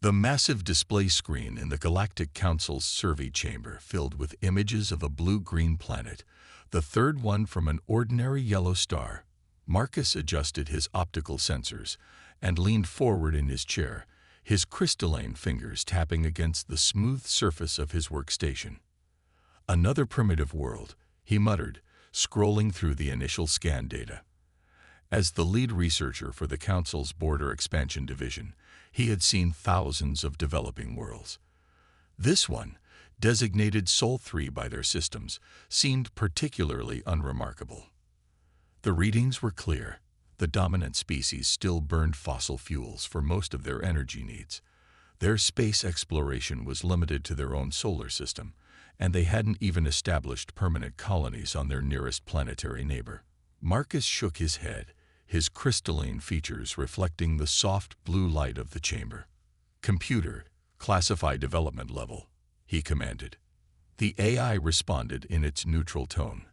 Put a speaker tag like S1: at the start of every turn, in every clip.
S1: The massive display screen in the Galactic Council's survey chamber filled with images of a blue-green planet, the third one from an ordinary yellow star. Marcus adjusted his optical sensors and leaned forward in his chair, his crystalline fingers tapping against the smooth surface of his workstation. "Another primitive world," he muttered, scrolling through the initial scan data. As the lead researcher for the Council's Border Expansion Division, he had seen thousands of developing worlds. This one, designated Sol 3 by their systems, seemed particularly unremarkable. The readings were clear. The dominant species still burned fossil fuels for most of their energy needs. Their space exploration was limited to their own solar system, and they hadn't even established permanent colonies on their nearest planetary neighbor. Marcus shook his head, his crystalline features reflecting the soft blue light of the chamber. "Computer, classify development level," he commanded. The AI responded in its neutral tone.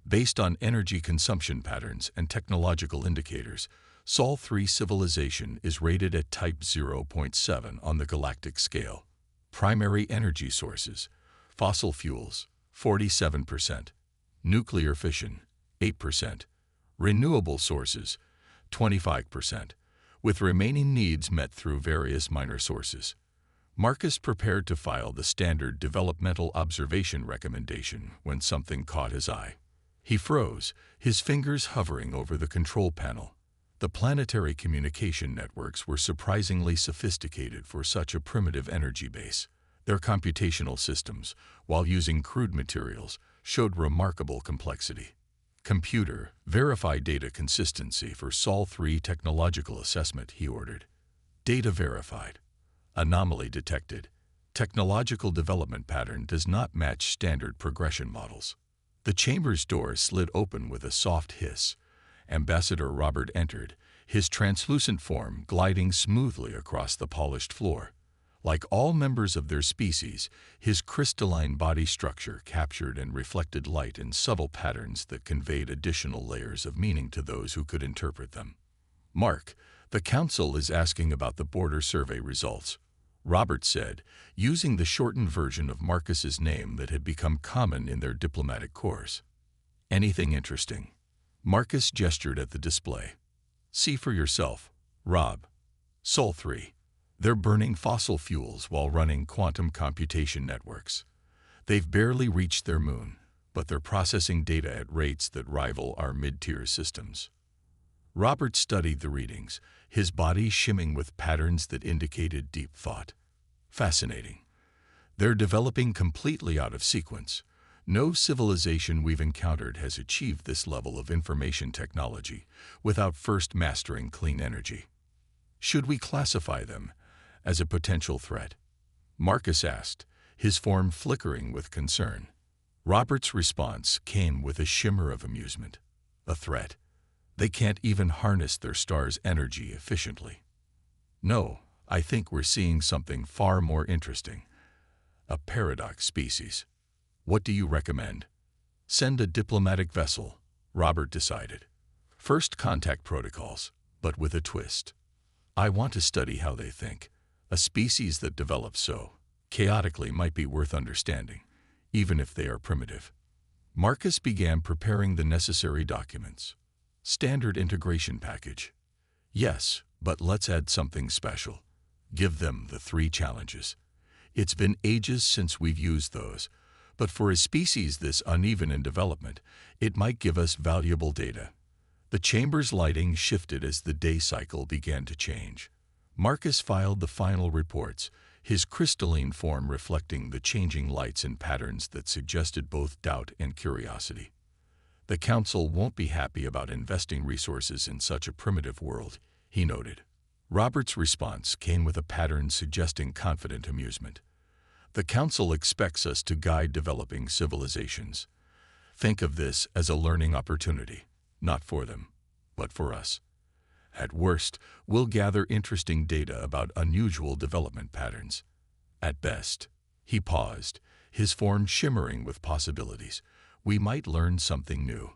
S1: "Based on energy consumption patterns and technological indicators, Sol 3 civilization is rated at Type 0.7 on the galactic scale. Primary energy sources: fossil fuels, 47%, nuclear fission, 8%, renewable sources, 25%, with remaining needs met through various minor sources." Marcus prepared to file the standard developmental observation recommendation when something caught his eye. He froze, his fingers hovering over the control panel. The planetary communication networks were surprisingly sophisticated for such a primitive energy base. Their computational systems, while using crude materials, showed remarkable complexity. "Computer, verify data consistency for Sol 3 technological assessment," he ordered. Data verified. Anomaly detected. Technological development pattern does not match standard progression models. The chamber's door slid open with a soft hiss. Ambassador Robert entered, his translucent form gliding smoothly across the polished floor. Like all members of their species, his crystalline body structure captured and reflected light in subtle patterns that conveyed additional layers of meaning to those who could interpret them. "Mark, the Council is asking about the border survey results," Robert said, using the shortened version of Marcus's name that had become common in their diplomatic corps. "Anything interesting?" Marcus gestured at the display. "See for yourself, Rob. Sol 3. They're burning fossil fuels while running quantum computation networks. They've barely reached their moon, but they're processing data at rates that rival our mid-tier systems." Robert studied the readings, his body shimming with patterns that indicated deep thought. "Fascinating. They're developing completely out of sequence. No civilization we've encountered has achieved this level of information technology without first mastering clean energy. Should we classify them as a potential threat?" Marcus asked, his form flickering with concern. Robert's response came with a shimmer of amusement. "A threat? They can't even harness their star's energy efficiently." "No, I think we're seeing something far more interesting. A paradox species. What do you recommend?" "Send a diplomatic vessel," Robert decided. "First contact protocols, but with a twist. I want to study how they think. A species that develops so chaotically might be worth understanding, even if they are primitive." Marcus began preparing the necessary documents. "Standard integration package." "Yes, but let's add something special. Give them the 3 challenges. It's been ages since we've used those, but for a species this uneven in development, it might give us valuable data." The chamber's lighting shifted as the day cycle began to change. Marcus filed the final reports, his crystalline form reflecting the changing lights and patterns that suggested both doubt and curiosity. "The Council won't be happy about investing resources in such a primitive world," he noted. Robert's response came with a pattern suggesting confident amusement. "The Council expects us to guide developing civilizations. Think of this as a learning opportunity, not for them, but for us. At worst, we'll gather interesting data about unusual development patterns. At best," he paused, his form shimmering with possibilities, "we might learn something new."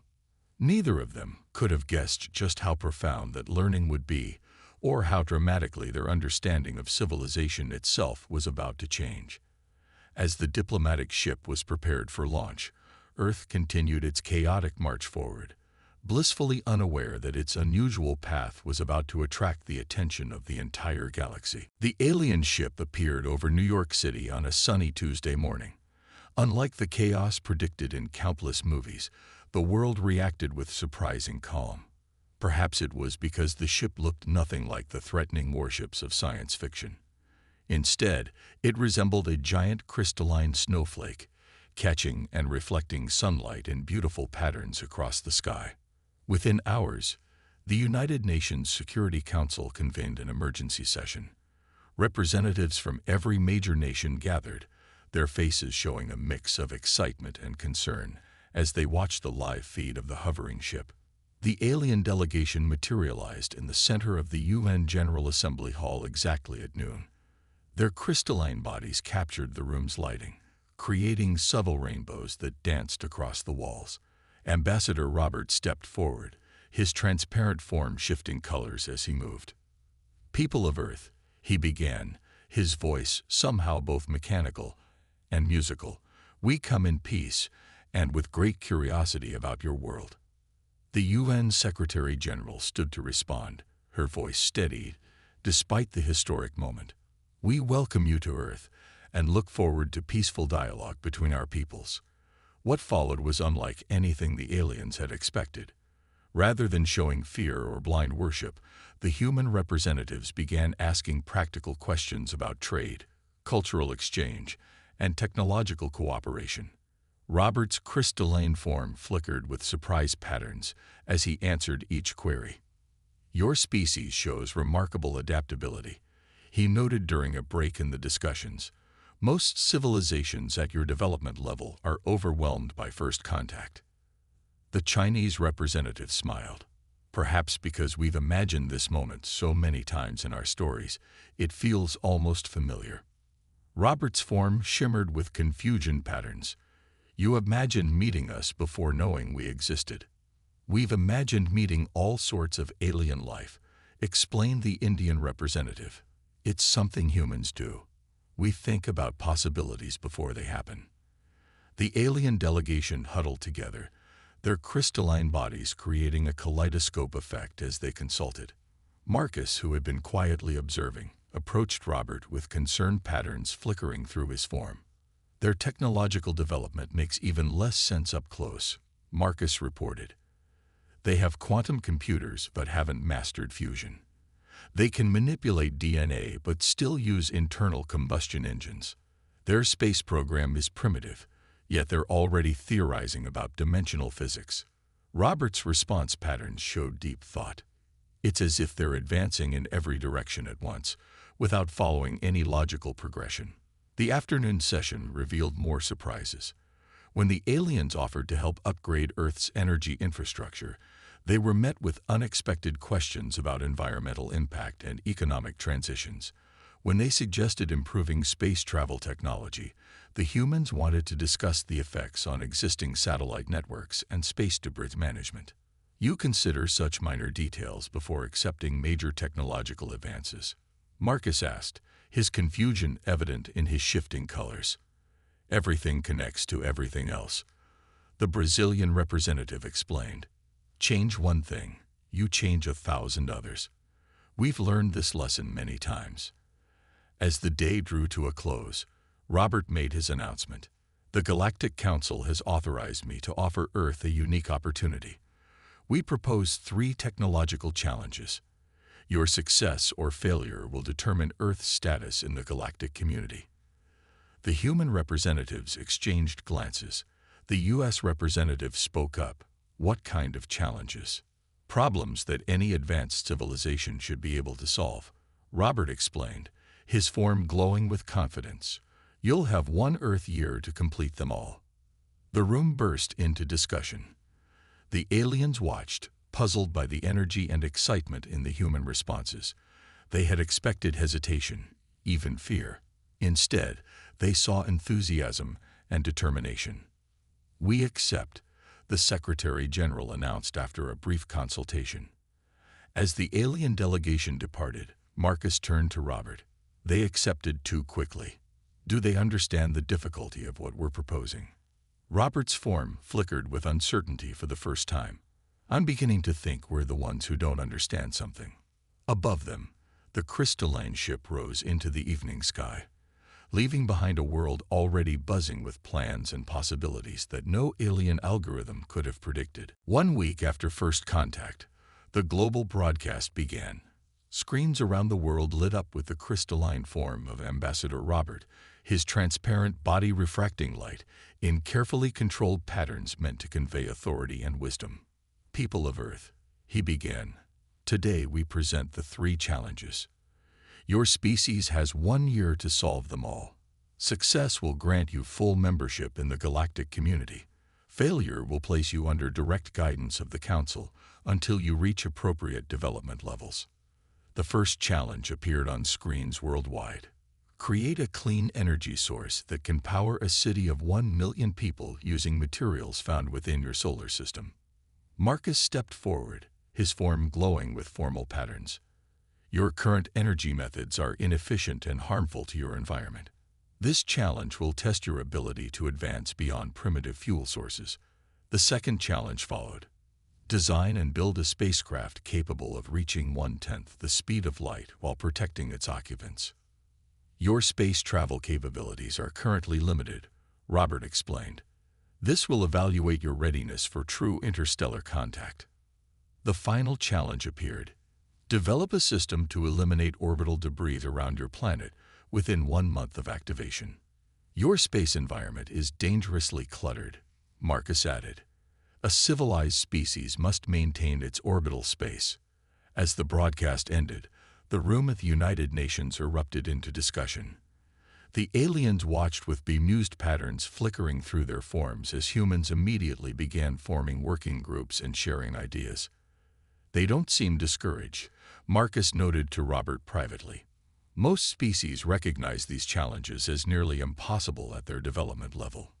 S1: Neither of them could have guessed just how profound that learning would be, or how dramatically their understanding of civilization itself was about to change. As the diplomatic ship was prepared for launch, Earth continued its chaotic march forward, blissfully unaware that its unusual path was about to attract the attention of the entire galaxy. The alien ship appeared over New York City on a sunny Tuesday morning. Unlike the chaos predicted in countless movies, the world reacted with surprising calm. Perhaps it was because the ship looked nothing like the threatening warships of science fiction. Instead, it resembled a giant crystalline snowflake, catching and reflecting sunlight in beautiful patterns across the sky. Within hours, the United Nations Security Council convened an emergency session. Representatives from every major nation gathered, their faces showing a mix of excitement and concern as they watched the live feed of the hovering ship. The alien delegation materialized in the center of the UN General Assembly Hall exactly at noon. Their crystalline bodies captured the room's lighting, creating subtle rainbows that danced across the walls. Ambassador Robert stepped forward, his transparent form shifting colors as he moved. "People of Earth," he began, his voice somehow both mechanical and musical, "we come in peace and with great curiosity about your world." The UN Secretary-General stood to respond, her voice steadied, despite the historic moment. "We welcome you to Earth and look forward to peaceful dialogue between our peoples." What followed was unlike anything the aliens had expected. Rather than showing fear or blind worship, the human representatives began asking practical questions about trade, cultural exchange, and technological cooperation. Robert's crystalline form flickered with surprise patterns as he answered each query. "Your species shows remarkable adaptability," he noted during a break in the discussions. "Most civilizations at your development level are overwhelmed by first contact." The Chinese representative smiled. "Perhaps because we've imagined this moment so many times in our stories, it feels almost familiar." Robert's form shimmered with confusion patterns. "You imagined meeting us before knowing we existed." "We've imagined meeting all sorts of alien life," explained the Indian representative. "It's something humans do. We think about possibilities before they happen." The alien delegation huddled together, their crystalline bodies creating a kaleidoscope effect as they consulted. Marcus, who had been quietly observing, approached Robert with concerned patterns flickering through his form. "Their technological development makes even less sense up close," Marcus reported. "They have quantum computers but haven't mastered fusion. They can manipulate DNA but still use internal combustion engines. Their space program is primitive, yet they're already theorizing about dimensional physics." Robert's response patterns showed deep thought. It's as if they're advancing in every direction at once, without following any logical progression. The afternoon session revealed more surprises. When the aliens offered to help upgrade Earth's energy infrastructure, they were met with unexpected questions about environmental impact and economic transitions. When they suggested improving space travel technology, the humans wanted to discuss the effects on existing satellite networks and space debris management. "You consider such minor details before accepting major technological advances?" Marcus asked, his confusion evident in his shifting colors. "Everything connects to everything else," the Brazilian representative explained. "Change one thing, you change 1,000 others. We've learned this lesson many times." As the day drew to a close, Robert made his announcement. "The Galactic Council has authorized me to offer Earth a unique opportunity. We propose 3 technological challenges. Your success or failure will determine Earth's status in the galactic community." The human representatives exchanged glances. The U.S. representative spoke up. "What kind of challenges?" "Problems that any advanced civilization should be able to solve," Robert explained, his form glowing with confidence. "You'll have 1 Earth year to complete them all." The room burst into discussion. The aliens watched, puzzled by the energy and excitement in the human responses. They had expected hesitation, even fear. Instead, they saw enthusiasm and determination. "We accept," the Secretary-General announced after a brief consultation. As the alien delegation departed, Marcus turned to Robert. They accepted too quickly. Do they understand the difficulty of what we're proposing? Robert's form flickered with uncertainty for the first time. I'm beginning to think we're the ones who don't understand something. Above them, the crystalline ship rose into the evening sky, leaving behind a world already buzzing with plans and possibilities that no alien algorithm could have predicted. 1 week after first contact, the global broadcast began. Screens around the world lit up with the crystalline form of Ambassador Robert, his transparent body refracting light in carefully controlled patterns meant to convey authority and wisdom. People of Earth, he began, today we present the 3 challenges. Your species has 1 year to solve them all. Success will grant you full membership in the galactic community. Failure will place you under direct guidance of the Council until you reach appropriate development levels. The first challenge appeared on screens worldwide. Create a clean energy source that can power a city of 1 million people using materials found within your solar system. Marcus stepped forward, his form glowing with formal patterns. Your current energy methods are inefficient and harmful to your environment. This challenge will test your ability to advance beyond primitive fuel sources. The second challenge followed. Design and build a spacecraft capable of reaching 1/10 the speed of light while protecting its occupants. Your space travel capabilities are currently limited, Robert explained. This will evaluate your readiness for true interstellar contact. The final challenge appeared. Develop a system to eliminate orbital debris around your planet within 1 month of activation. Your space environment is dangerously cluttered, Marcus added. A civilized species must maintain its orbital space. As the broadcast ended, the room at the United Nations erupted into discussion. The aliens watched with bemused patterns flickering through their forms as humans immediately began forming working groups and sharing ideas. They don't seem discouraged, Marcus noted to Robert privately. Most species recognize these challenges as nearly impossible at their development level.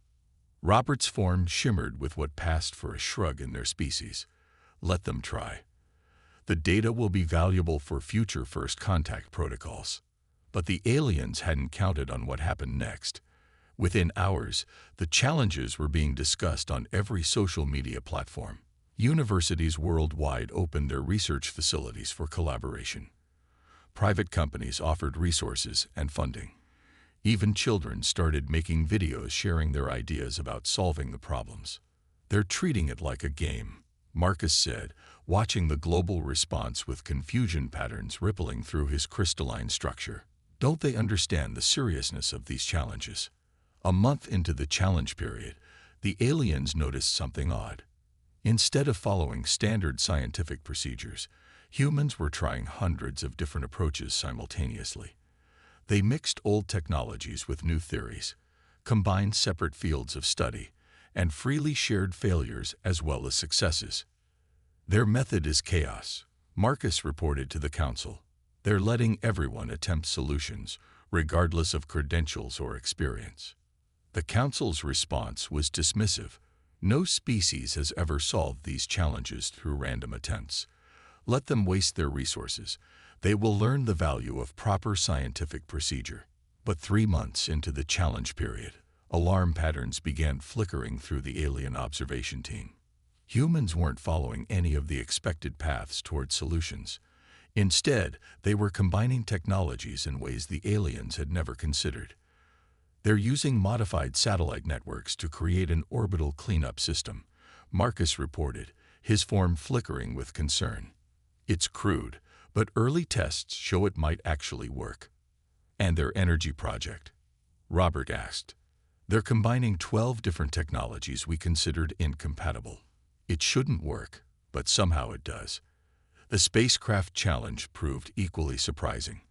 S1: Robert's form shimmered with what passed for a shrug in their species. Let them try. The data will be valuable for future first contact protocols. But the aliens hadn't counted on what happened next. Within hours, the challenges were being discussed on every social media platform. Universities worldwide opened their research facilities for collaboration. Private companies offered resources and funding. Even children started making videos sharing their ideas about solving the problems. They're treating it like a game, Marcus said, watching the global response with confusion patterns rippling through his crystalline structure. Don't they understand the seriousness of these challenges? A month into the challenge period, the aliens noticed something odd. Instead of following standard scientific procedures, humans were trying hundreds of different approaches simultaneously. They mixed old technologies with new theories, combined separate fields of study, and freely shared failures as well as successes. Their method is chaos, Marcus reported to the Council. They're letting everyone attempt solutions, regardless of credentials or experience. The Council's response was dismissive. No species has ever solved these challenges through random attempts. Let them waste their resources. They will learn the value of proper scientific procedure. But 3 months into the challenge period, alarm patterns began flickering through the alien observation team. Humans weren't following any of the expected paths toward solutions. Instead, they were combining technologies in ways the aliens had never considered. They're using modified satellite networks to create an orbital cleanup system, Marcus reported, his form flickering with concern. It's crude, but early tests show it might actually work. And their energy project? Robert asked. They're combining 12 different technologies we considered incompatible. It shouldn't work, but somehow it does. The spacecraft challenge proved equally surprising.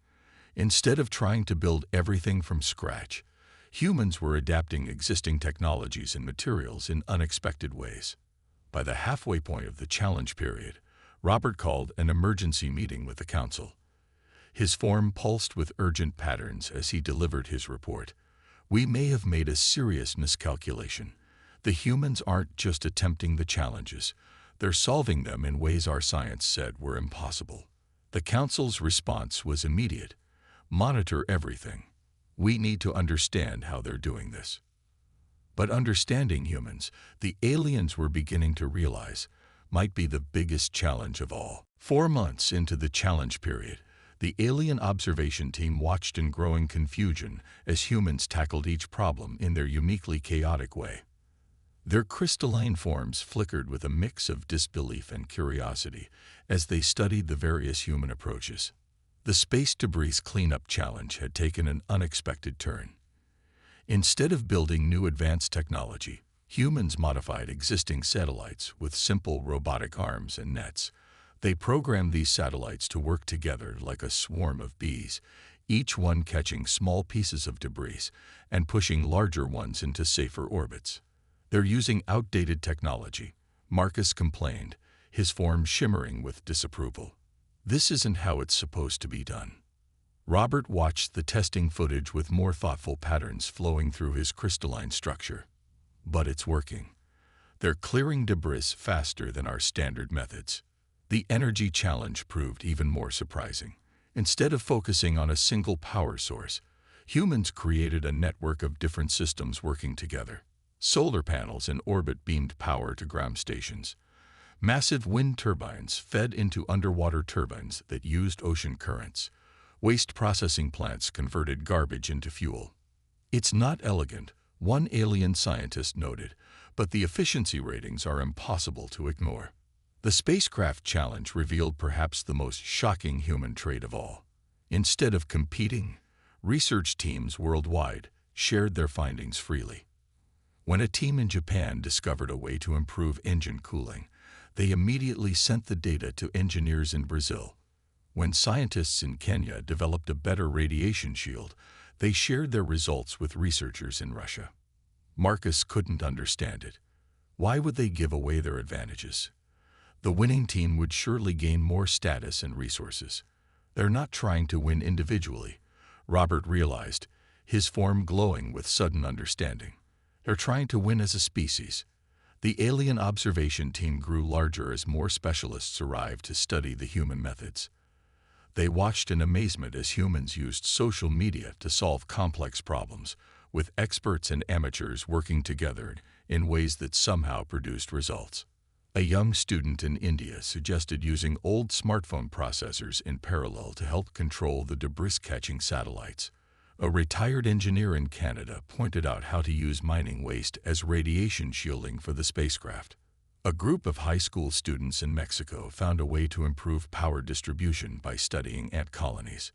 S1: Instead of trying to build everything from scratch, humans were adapting existing technologies and materials in unexpected ways. By the halfway point of the challenge period, Robert called an emergency meeting with the Council. His form pulsed with urgent patterns as he delivered his report. We may have made a serious miscalculation. The humans aren't just attempting the challenges. They're solving them in ways our science said were impossible. The Council's response was immediate. Monitor everything. We need to understand how they're doing this. But understanding humans, the aliens were beginning to realize, might be the biggest challenge of all. 4 months into the challenge period, the alien observation team watched in growing confusion as humans tackled each problem in their uniquely chaotic way. Their crystalline forms flickered with a mix of disbelief and curiosity as they studied the various human approaches. The space debris cleanup challenge had taken an unexpected turn. Instead of building new advanced technology, humans modified existing satellites with simple robotic arms and nets. They programmed these satellites to work together like a swarm of bees, each one catching small pieces of debris and pushing larger ones into safer orbits. They're using outdated technology, Marcus complained, his form shimmering with disapproval. This isn't how it's supposed to be done. Robert watched the testing footage with more thoughtful patterns flowing through his crystalline structure. But it's working. They're clearing debris faster than our standard methods. The energy challenge proved even more surprising. Instead of focusing on a single power source, humans created a network of different systems working together. Solar panels in orbit beamed power to ground stations. Massive wind turbines fed into underwater turbines that used ocean currents. Waste processing plants converted garbage into fuel. It's not elegant, one alien scientist noted, but the efficiency ratings are impossible to ignore. The spacecraft challenge revealed perhaps the most shocking human trait of all. Instead of competing, research teams worldwide shared their findings freely. When a team in Japan discovered a way to improve engine cooling, they immediately sent the data to engineers in Brazil. When scientists in Kenya developed a better radiation shield, they shared their results with researchers in Russia. Marcus couldn't understand it. Why would they give away their advantages? The winning team would surely gain more status and resources. They're not trying to win individually, Robert realized, his form glowing with sudden understanding. They're trying to win as a species. The alien observation team grew larger as more specialists arrived to study the human methods. They watched in amazement as humans used social media to solve complex problems, with experts and amateurs working together in ways that somehow produced results. A young student in India suggested using old smartphone processors in parallel to help control the debris-catching satellites. A retired engineer in Canada pointed out how to use mining waste as radiation shielding for the spacecraft. A group of high school students in Mexico found a way to improve power distribution by studying ant colonies.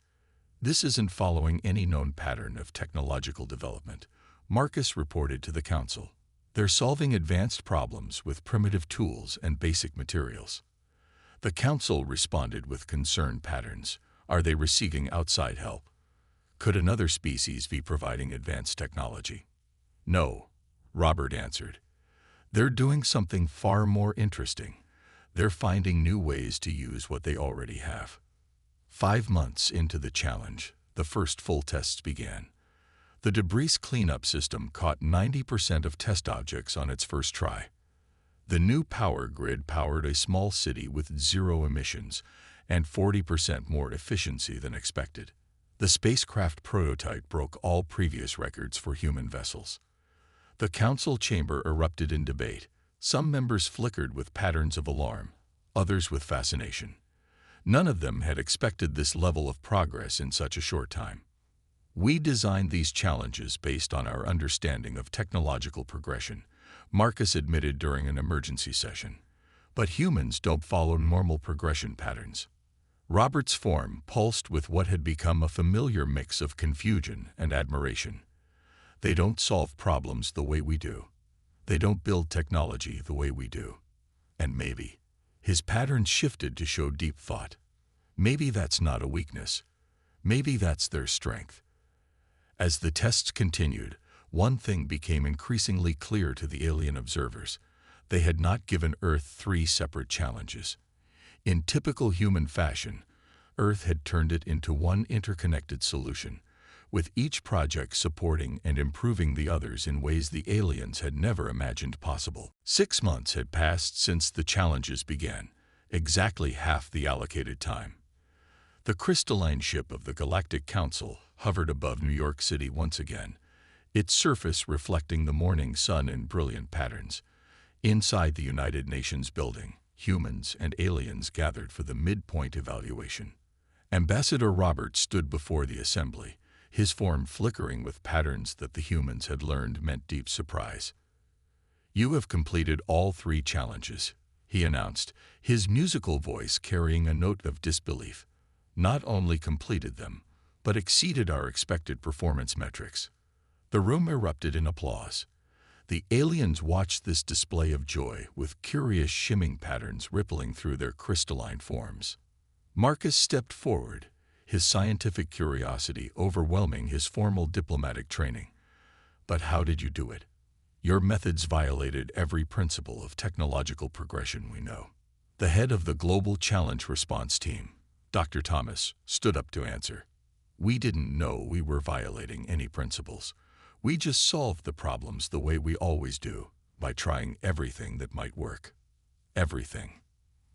S1: This isn't following any known pattern of technological development, Marcus reported to the Council. They're solving advanced problems with primitive tools and basic materials. The Council responded with concerned patterns. Are they receiving outside help? Could another species be providing advanced technology? No, Robert answered. They're doing something far more interesting. They're finding new ways to use what they already have. 5 months into the challenge, the first full tests began. The debris cleanup system caught 90% of test objects on its first try. The new power grid powered a small city with 0 emissions and 40% more efficiency than expected. The spacecraft prototype broke all previous records for human vessels. The council chamber erupted in debate. Some members flickered with patterns of alarm, others with fascination. None of them had expected this level of progress in such a short time. We designed these challenges based on our understanding of technological progression, Marcus admitted during an emergency session. But humans don't follow normal progression patterns. Robert's form pulsed with what had become a familiar mix of confusion and admiration. They don't solve problems the way we do. They don't build technology the way we do. And maybe, his patterns shifted to show deep thought. Maybe that's not a weakness. Maybe that's their strength. As the tests continued, one thing became increasingly clear to the alien observers. They had not given Earth 3 separate challenges. In typical human fashion, Earth had turned it into one interconnected solution, with each project supporting and improving the others in ways the aliens had never imagined possible. 6 months had passed since the challenges began, exactly half the allocated time. The crystalline ship of the Galactic Council hovered above New York City once again, its surface reflecting the morning sun in brilliant patterns. Inside the United Nations building, humans and aliens gathered for the midpoint evaluation. Ambassador Roberts stood before the assembly, his form flickering with patterns that the humans had learned meant deep surprise. "You have completed all 3 challenges," he announced, his musical voice carrying a note of disbelief. "Not only completed them, but exceeded our expected performance metrics." The room erupted in applause. The aliens watched this display of joy with curious shimming patterns rippling through their crystalline forms. Marcus stepped forward, his scientific curiosity overwhelming his formal diplomatic training. "But how did you do it? Your methods violated every principle of technological progression we know." The head of the Global Challenge Response Team, Dr. Thomas, stood up to answer. "We didn't know we were violating any principles. We just solved the problems the way we always do, by trying everything that might work." Everything.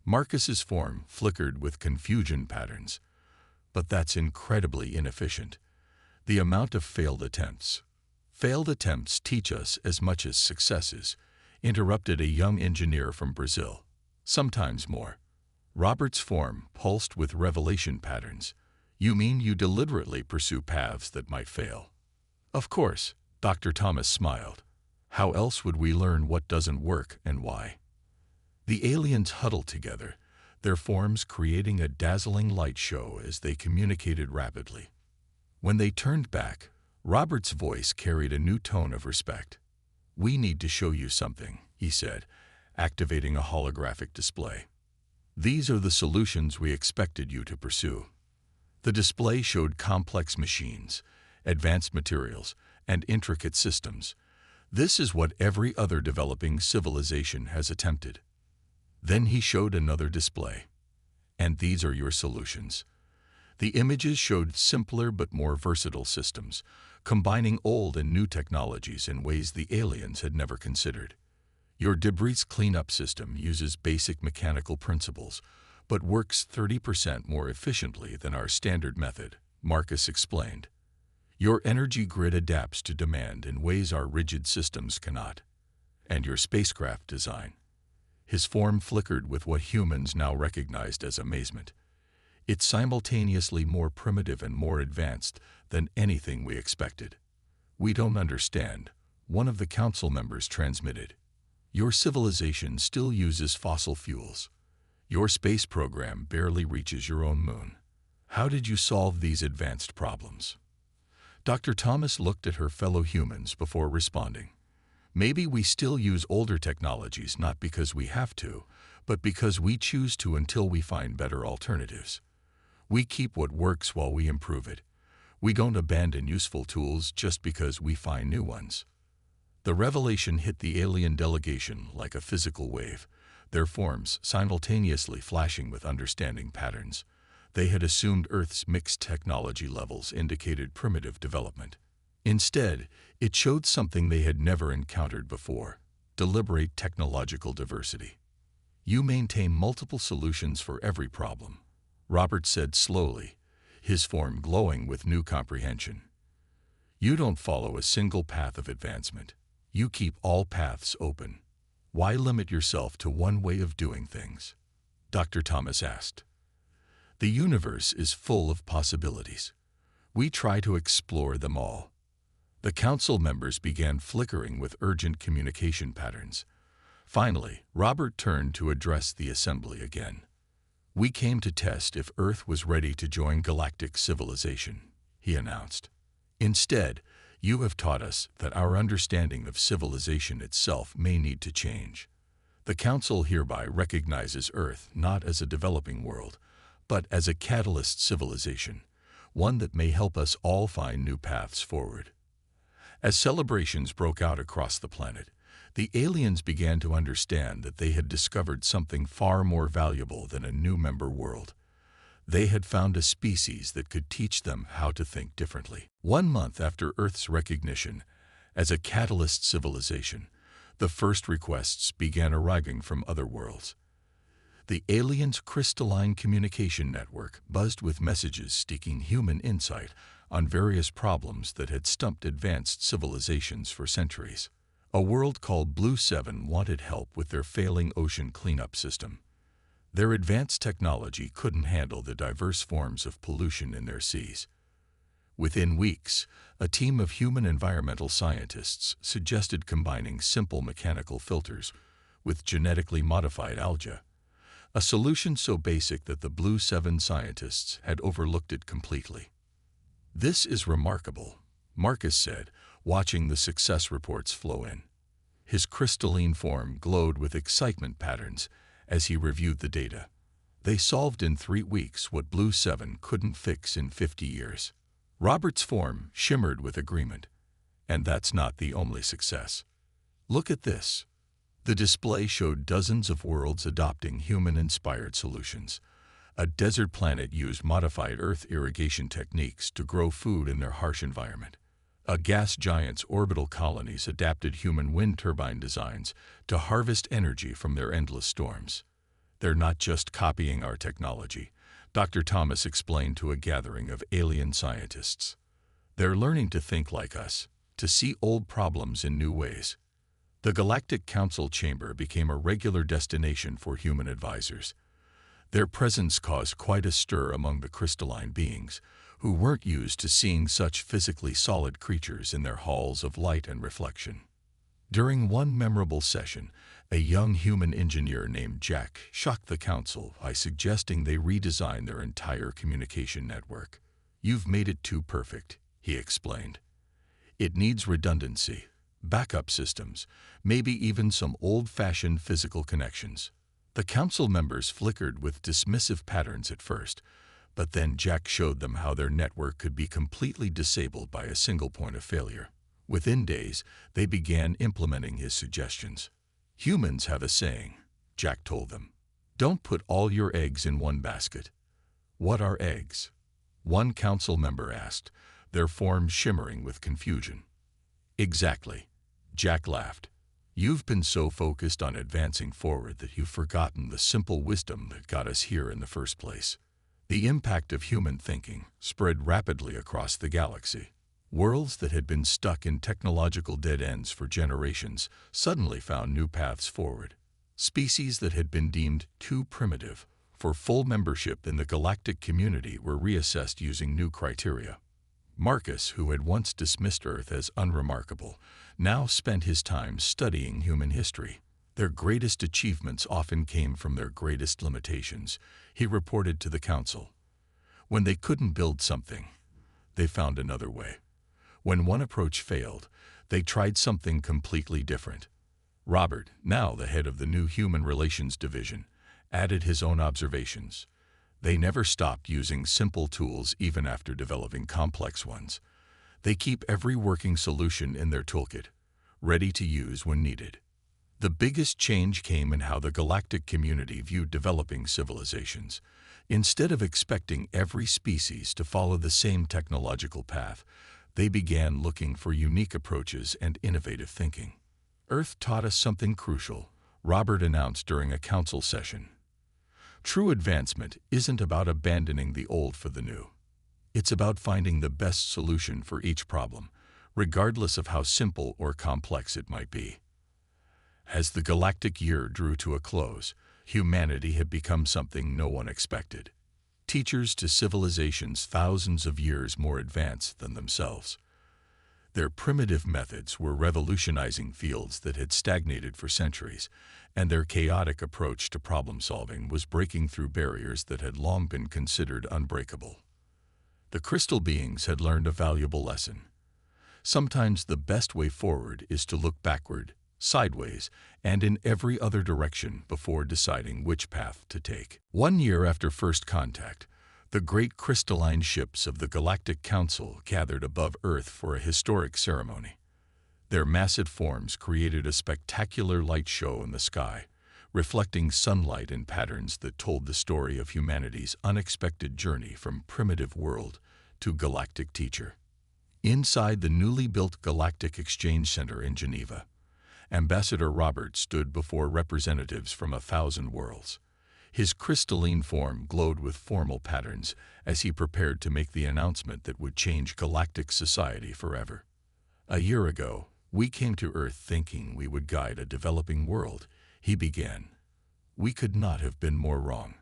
S1: Marcus's form flickered with confusion patterns. "But that's incredibly inefficient. The amount of failed attempts." "Failed attempts teach us as much as successes," interrupted a young engineer from Brazil. "Sometimes more." Robert's form pulsed with revelation patterns. "You mean you deliberately pursue paths that might fail?" "Of course," Dr. Thomas smiled. "How else would we learn what doesn't work and why?" The aliens huddled together, their forms creating a dazzling light show as they communicated rapidly. When they turned back, Robert's voice carried a new tone of respect. "We need to show you something," he said, activating a holographic display. "These are the solutions we expected you to pursue." The display showed complex machines, advanced materials, and intricate systems. "This is what every other developing civilization has attempted." Then he showed another display. "And these are your solutions." The images showed simpler but more versatile systems, combining old and new technologies in ways the aliens had never considered. "Your debris cleanup system uses basic mechanical principles, but works 30% more efficiently than our standard method," Marcus explained. "Your energy grid adapts to demand in ways our rigid systems cannot." "And your spacecraft design." His form flickered with what humans now recognized as amazement. "It's simultaneously more primitive and more advanced than anything we expected." "We don't understand," one of the council members transmitted. "Your civilization still uses fossil fuels. Your space program barely reaches your own moon. How did you solve these advanced problems?" Dr. Thomas looked at her fellow humans before responding. "Maybe we still use older technologies not because we have to, but because we choose to until we find better alternatives. We keep what works while we improve it. We don't abandon useful tools just because we find new ones." The revelation hit the alien delegation like a physical wave, their forms simultaneously flashing with understanding patterns. They had assumed Earth's mixed technology levels indicated primitive development. Instead, it showed something they had never encountered before: deliberate technological diversity. "You maintain multiple solutions for every problem," Robert said slowly, his form glowing with new comprehension. "You don't follow a single path of advancement. You keep all paths open. Why limit yourself to one way of doing things?" Dr. Thomas asked. "The universe is full of possibilities. We try to explore them all." The council members began flickering with urgent communication patterns. Finally, Robert turned to address the assembly again. "We came to test if Earth was ready to join galactic civilization," he announced. "Instead, you have taught us that our understanding of civilization itself may need to change. The Council hereby recognizes Earth not as a developing world, but as a catalyst civilization, one that may help us all find new paths forward." As celebrations broke out across the planet, the aliens began to understand that they had discovered something far more valuable than a new member world. They had found a species that could teach them how to think differently. 1 month after Earth's recognition as a catalyst civilization, the first requests began arriving from other worlds. The aliens' crystalline communication network buzzed with messages seeking human insight on various problems that had stumped advanced civilizations for centuries. A world called Blue 7 wanted help with their failing ocean cleanup system. Their advanced technology couldn't handle the diverse forms of pollution in their seas. Within weeks, a team of human environmental scientists suggested combining simple mechanical filters with genetically modified algae, a solution so basic that the Blue 7 scientists had overlooked it completely. "This is remarkable," Marcus said, watching the success reports flow in. His crystalline form glowed with excitement patterns as he reviewed the data. They solved in 3 weeks what Blue 7 couldn't fix in 50 years. Robert's form shimmered with agreement. And that's not the only success. "Look at this." The display showed dozens of worlds adopting human-inspired solutions. A desert planet used modified Earth irrigation techniques to grow food in their harsh environment. A gas giant's orbital colonies adapted human wind turbine designs to harvest energy from their endless storms. "They're not just copying our technology," Dr. Thomas explained to a gathering of alien scientists. "They're learning to think like us, to see old problems in new ways." The Galactic Council chamber became a regular destination for human advisors. Their presence caused quite a stir among the crystalline beings, who weren't used to seeing such physically solid creatures in their halls of light and reflection. During one memorable session, a young human engineer named Jack shocked the council by suggesting they redesign their entire communication network. "You've made it too perfect," he explained. "It needs redundancy, backup systems, maybe even some old-fashioned physical connections." The council members flickered with dismissive patterns at first, but then Jack showed them how their network could be completely disabled by a single point of failure. Within days, they began implementing his suggestions. "Humans have a saying," Jack told them. "Don't put all your eggs in one basket." "What are eggs?" one council member asked, their forms shimmering with confusion. "Exactly," Jack laughed. "You've been so focused on advancing forward that you've forgotten the simple wisdom that got us here in the first place." The impact of human thinking spread rapidly across the galaxy. Worlds that had been stuck in technological dead ends for generations suddenly found new paths forward. Species that had been deemed too primitive for full membership in the galactic community were reassessed using new criteria. Marcus, who had once dismissed Earth as unremarkable, now spent his time studying human history. Their greatest achievements often came from their greatest limitations, he reported to the council. When they couldn't build something, they found another way. When one approach failed, they tried something completely different. Robert, now the head of the new Human Relations Division, added his own observations. They never stopped using simple tools even after developing complex ones. They keep every working solution in their toolkit, ready to use when needed. The biggest change came in how the galactic community viewed developing civilizations. Instead of expecting every species to follow the same technological path, they began looking for unique approaches and innovative thinking. "Earth taught us something crucial," Robert announced during a council session. "True advancement isn't about abandoning the old for the new. It's about finding the best solution for each problem, regardless of how simple or complex it might be." As the galactic year drew to a close, humanity had become something no one expected. Teachers to civilizations thousands of years more advanced than themselves. Their primitive methods were revolutionizing fields that had stagnated for centuries, and their chaotic approach to problem-solving was breaking through barriers that had long been considered unbreakable. The crystal beings had learned a valuable lesson. Sometimes the best way forward is to look backward, sideways, and in every other direction before deciding which path to take. 1 year after first contact, the great crystalline ships of the Galactic Council gathered above Earth for a historic ceremony. Their massive forms created a spectacular light show in the sky, reflecting sunlight in patterns that told the story of humanity's unexpected journey from primitive world to galactic teacher. Inside the newly built Galactic Exchange Center in Geneva, Ambassador Robert stood before representatives from 1,000 worlds. His crystalline form glowed with formal patterns as he prepared to make the announcement that would change galactic society forever. A year ago, we came to Earth thinking we would guide a developing world, he began. We could not have been more wrong.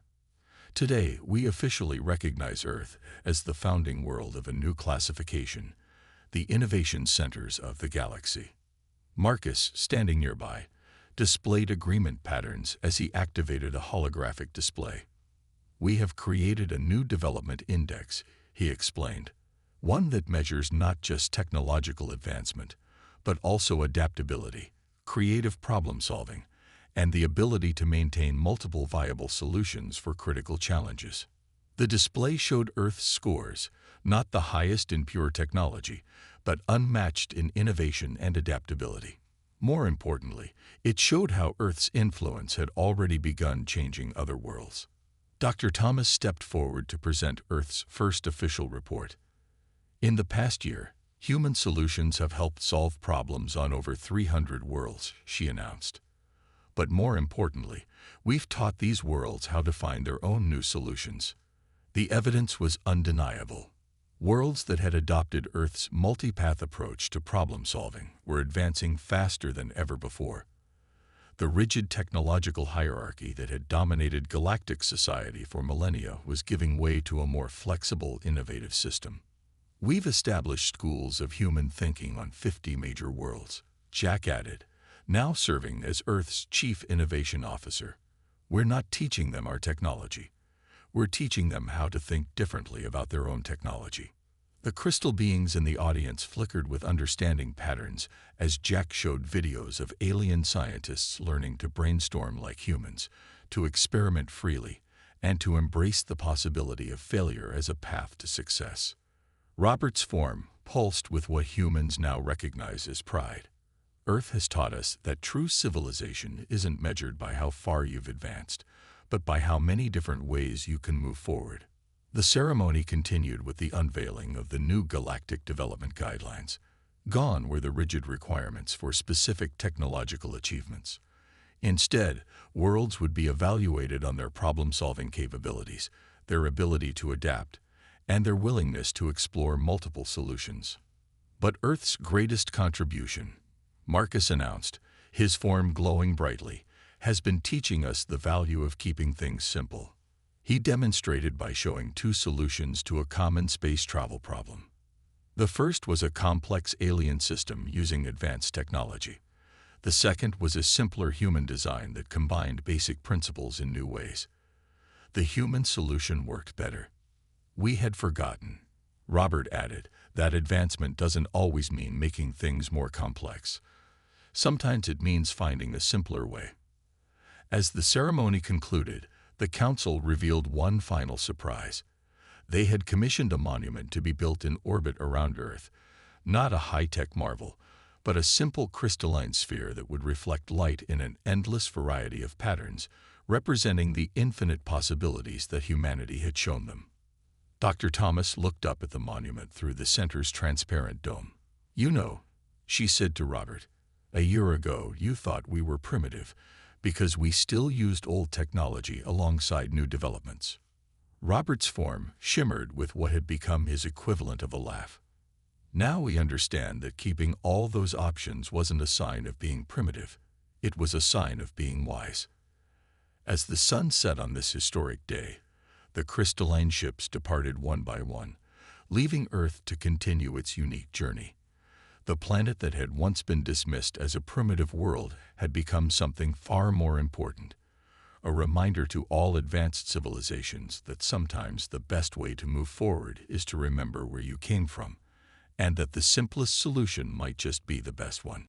S1: Today, we officially recognize Earth as the founding world of a new classification, the innovation centers of the galaxy. Marcus, standing nearby, displayed agreement patterns as he activated a holographic display. We have created a new development index, he explained, one that measures not just technological advancement, but also adaptability, creative problem-solving, and the ability to maintain multiple viable solutions for critical challenges. The display showed Earth's scores, not the highest in pure technology, but unmatched in innovation and adaptability. More importantly, it showed how Earth's influence had already begun changing other worlds. Dr. Thomas stepped forward to present Earth's first official report. In the past year, human solutions have helped solve problems on over 300 worlds, she announced. But more importantly, we've taught these worlds how to find their own new solutions. The evidence was undeniable. Worlds that had adopted Earth's multipath approach to problem-solving were advancing faster than ever before. The rigid technological hierarchy that had dominated galactic society for millennia was giving way to a more flexible, innovative system. We've established schools of human thinking on 50 major worlds, Jack added, now serving as Earth's Chief Innovation Officer. We're not teaching them our technology. We're teaching them how to think differently about their own technology. The crystal beings in the audience flickered with understanding patterns as Jack showed videos of alien scientists learning to brainstorm like humans, to experiment freely, and to embrace the possibility of failure as a path to success. Robert's form pulsed with what humans now recognize as pride. Earth has taught us that true civilization isn't measured by how far you've advanced, but by how many different ways you can move forward. The ceremony continued with the unveiling of the new Galactic Development Guidelines. Gone were the rigid requirements for specific technological achievements. Instead, worlds would be evaluated on their problem-solving capabilities, their ability to adapt, and their willingness to explore multiple solutions. But Earth's greatest contribution, Marcus announced, his form glowing brightly, has been teaching us the value of keeping things simple. He demonstrated by showing two solutions to a common space travel problem. The first was a complex alien system using advanced technology. The second was a simpler human design that combined basic principles in new ways. The human solution worked better. We had forgotten, Robert added, that advancement doesn't always mean making things more complex. Sometimes it means finding a simpler way. As the ceremony concluded, the council revealed one final surprise. They had commissioned a monument to be built in orbit around Earth, not a high-tech marvel, but a simple crystalline sphere that would reflect light in an endless variety of patterns, representing the infinite possibilities that humanity had shown them. Dr. Thomas looked up at the monument through the center's transparent dome. "You know," she said to Robert, "a year ago you thought we were primitive, because we still used old technology alongside new developments." Robert's form shimmered with what had become his equivalent of a laugh. "Now we understand that keeping all those options wasn't a sign of being primitive. It was a sign of being wise." As the sun set on this historic day, the crystalline ships departed one by one, leaving Earth to continue its unique journey. The planet that had once been dismissed as a primitive world had become something far more important, a reminder to all advanced civilizations that sometimes the best way to move forward is to remember where you came from, and that the simplest solution might just be the best one.